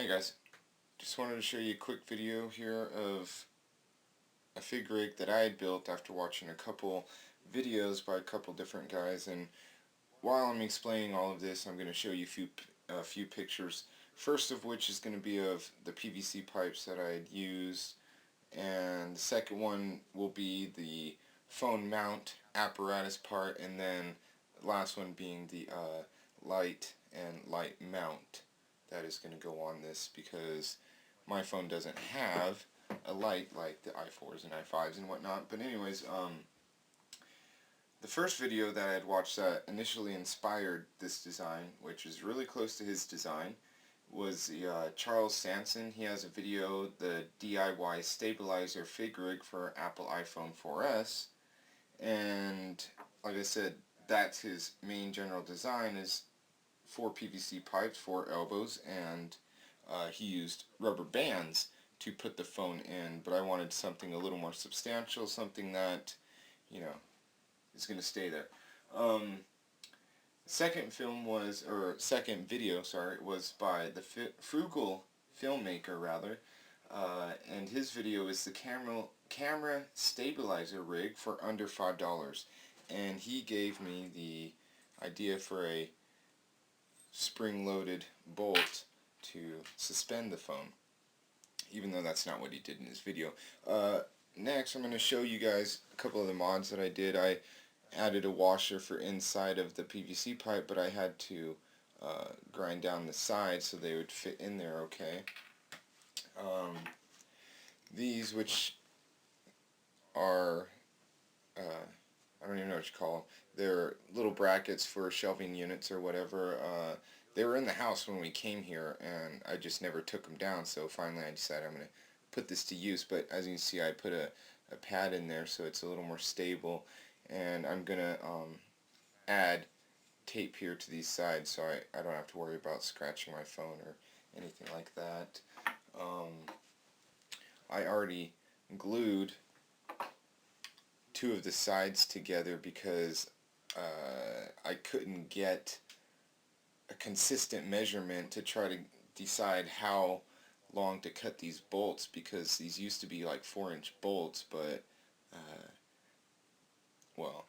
Hey guys, just wanted to show you a quick video here of a FigRig that I had built after watching a couple videos by a couple different guys, and while I'm explaining all of this I'm going to show you a few pictures, first of which is going to be of the PVC pipes that I had used, and the second one will be the phone mount apparatus part, and then the last one being the light and light mount that is going to go on this, because my phone doesn't have a light like the i4s and i5s and whatnot. But anyways, the first video that I had watched that initially inspired this design, which is really close to his design, was the Charles Sanson. He has a video, the DIY stabilizer FigRig for Apple iPhone 4S, and like I said, that's his main general design, is 4 PVC pipes, 4 elbows, and he used rubber bands to put the phone in, but I wanted something a little more substantial, something that, you know, is going to stay there. Second video, was by the Frugal Filmmaker, rather, and his video is the camera stabilizer rig for under $5, and he gave me the idea for a spring-loaded bolt to suspend the phone, even though that's not what he did in his video. Next, I'm going to show you guys a couple of the mods that I did. I added a washer for inside of the PVC pipe, but I had to grind down the sides so they would fit in there okay. These, which are, I don't even know what you call them. They're little brackets for shelving units or whatever. They were in the house when we came here, and I just never took them down, so finally I decided I'm going to put this to use. But as you can see, I put a pad in there so it's a little more stable, and I'm going to add tape here to these sides so I don't have to worry about scratching my phone or anything like that. I already glued 2 of the sides together because I couldn't get a consistent measurement to try to decide how long to cut these bolts, because these used to be like 4-inch bolts, but well,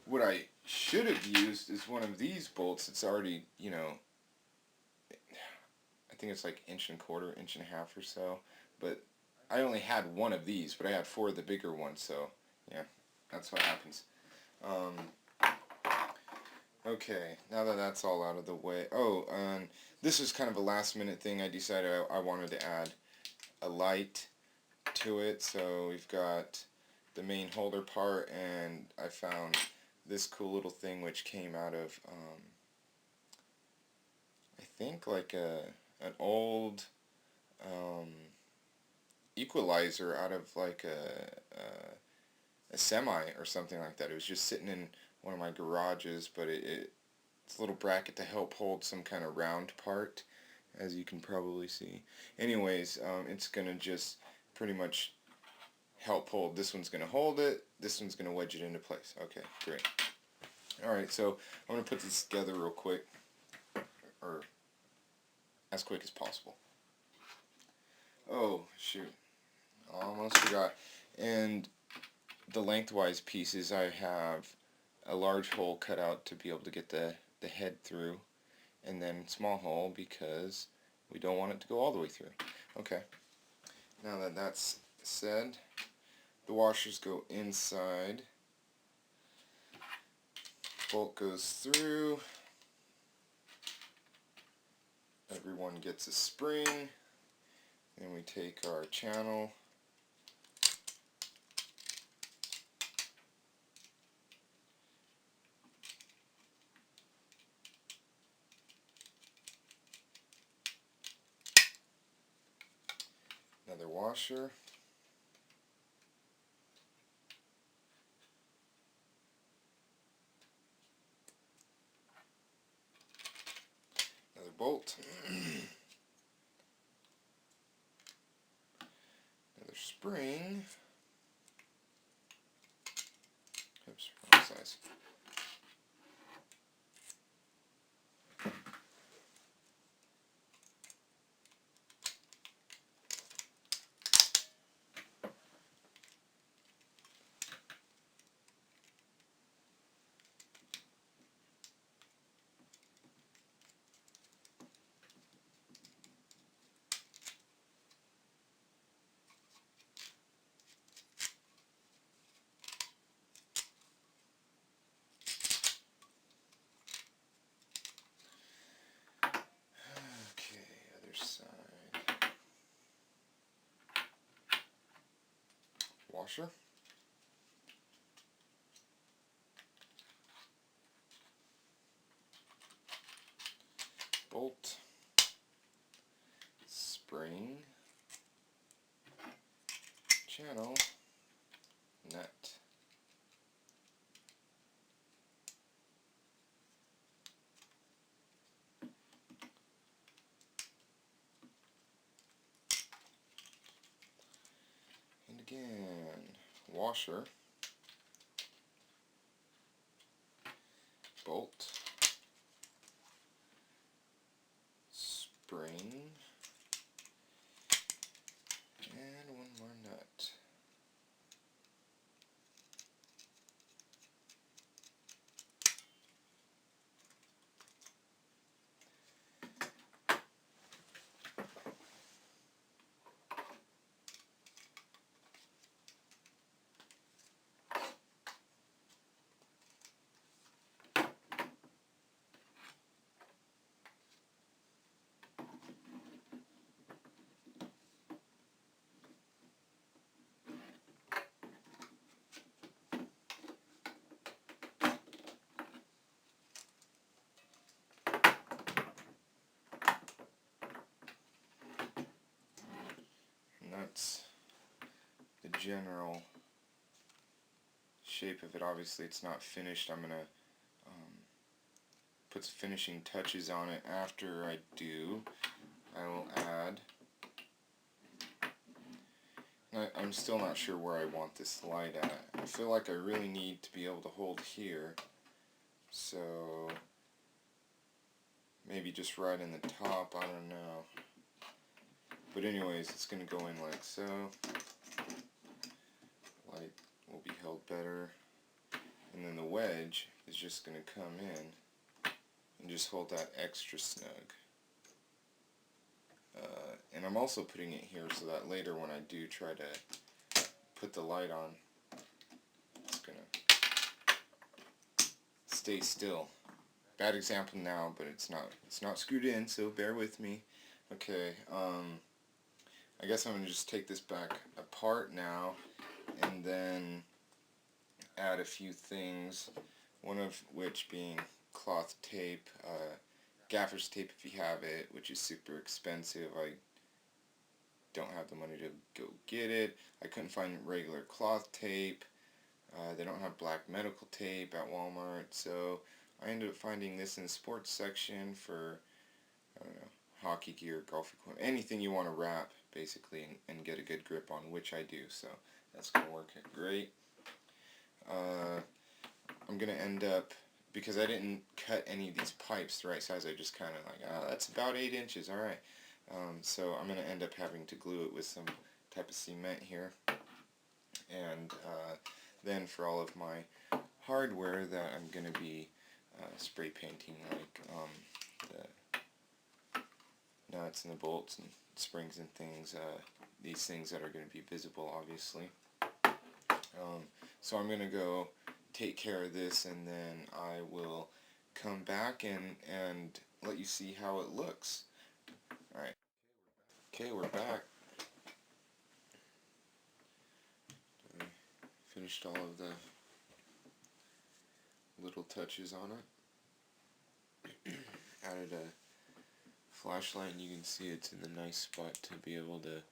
what I should have used is one of these bolts. It's already, you know, I think it's like 1.25 inches, 1.5 or so, but I only had one of these, but I had 4 of the bigger ones, so yeah, that's what happens. Okay, now that that's all out of the way, this was kind of a last minute thing. I decided I wanted to add a light to it, so we've got the main holder part, and I found this cool little thing which came out of, I think like an old equalizer out of like a semi or something like that. It was just sitting in one of my garages, but it's a little bracket to help hold some kind of round part, as you can probably see. Anyways, it's going to just pretty much help hold. This one's going to hold it, this one's going to wedge it into place. Okay, great. Alright, so I'm going to put this together real quick, or as quick as possible. Oh, shoot. Almost forgot. And the lengthwise pieces, I have a large hole cut out to be able to get the head through, and then small hole because we don't want it to go all the way through. Okay, now that that's said, the washers go inside, bolt goes through, everyone gets a spring, then we take our channel, another washer, another bolt, another spring, oops, wrong size, washer. Bolt. Spring. Channel. Nut. And again, washer, bolt, spring, and one more nut. And that's the general shape of it. Obviously it's not finished. I'm going to put finishing touches on it. After I do, I will add, I'm still not sure where I want this light at. I feel like I really need to be able to hold here, so maybe just right in the top, I don't know. But anyways, it's going to go in like so. Light will be held better. And then the wedge is just going to come in and just hold that extra snug. And I'm also putting it here so that later when I do try to put the light on, it's going to stay still. Bad example now, but it's not screwed in, so bear with me. Okay, I guess I'm going to just take this back apart now and then add a few things, one of which being cloth tape, gaffer's tape if you have it, which is super expensive. I don't have the money to go get it. I couldn't find regular cloth tape. They don't have black medical tape at Walmart, so I ended up finding this in the sports section for, I don't know, hockey gear, golf equipment, anything you want to wrap, basically, and get a good grip on, which I do, so that's going to work great. I'm going to end up, because I didn't cut any of these pipes the right size, I just kind of like, that's about 8 inches, alright. So I'm going to end up having to glue it with some type of cement here. And then for all of my hardware that I'm going to be spray painting, like the nuts and the bolts and springs and things, these things that are going to be visible, obviously. So I'm going to go take care of this, and then I will come back and let you see how it looks. Alright. Okay, we're back. Finished all of the little touches on it. Added a flashlight, and you can see it's in the nice spot to be able to,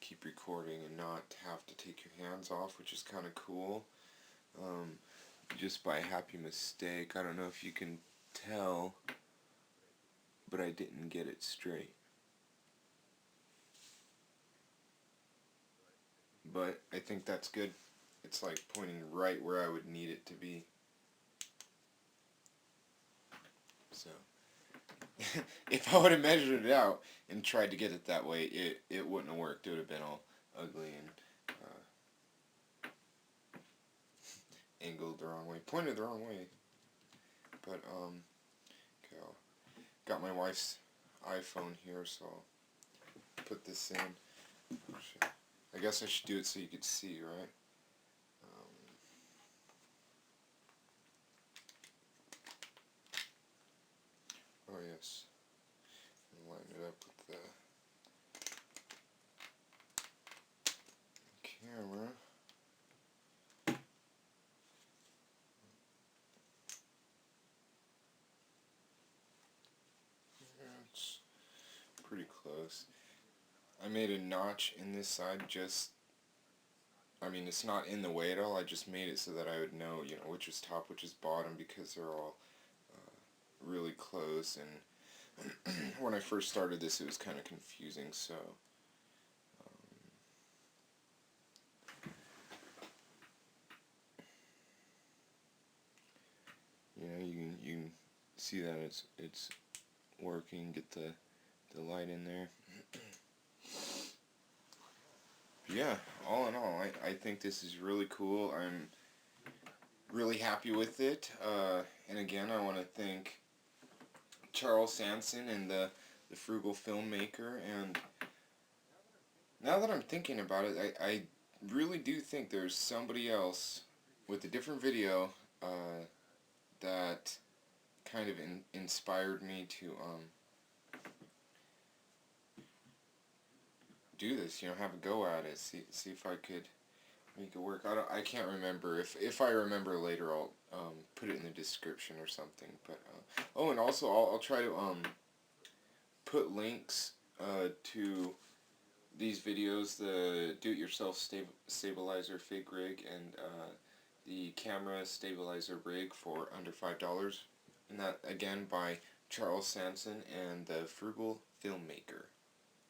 keep recording and not have to take your hands off, which is kind of cool. Just by a happy mistake, I don't know if you can tell, but I didn't get it straight. But I think that's good. It's like pointing right where I would need it to be. So, if I would have measured it out and tried to get it that way, it wouldn't have worked. It would have been all ugly and angled the wrong way, pointed the wrong way. But okay, got my wife's iPhone here, so I'll put this in. I guess I should do it so you could see, right? Oh yes, and line it up with the close. I made a notch in this side just, I mean, it's not in the way at all. I just made it so that I would know, you know, which is top, which is bottom, because they're all really close. And when I first started this, it was kind of confusing. So you know, you can see that it's working. Get the light in there. Yeah, all in all, I think this is really cool. I'm really happy with it. And again, I want to thank Charles Sanson and the Frugal Filmmaker. And now that I'm thinking about it, I really do think there's somebody else with a different video that kind of inspired me to do this. You know, have a go at it. See if I could make it work. I can't remember. If I remember later, I'll put it in the description or something. But oh, and also I'll try to put links to these videos, the do-it-yourself stabilizer FigRig and the camera stabilizer rig for under $5. And that again by Charles Sanson and the Frugal Filmmaker.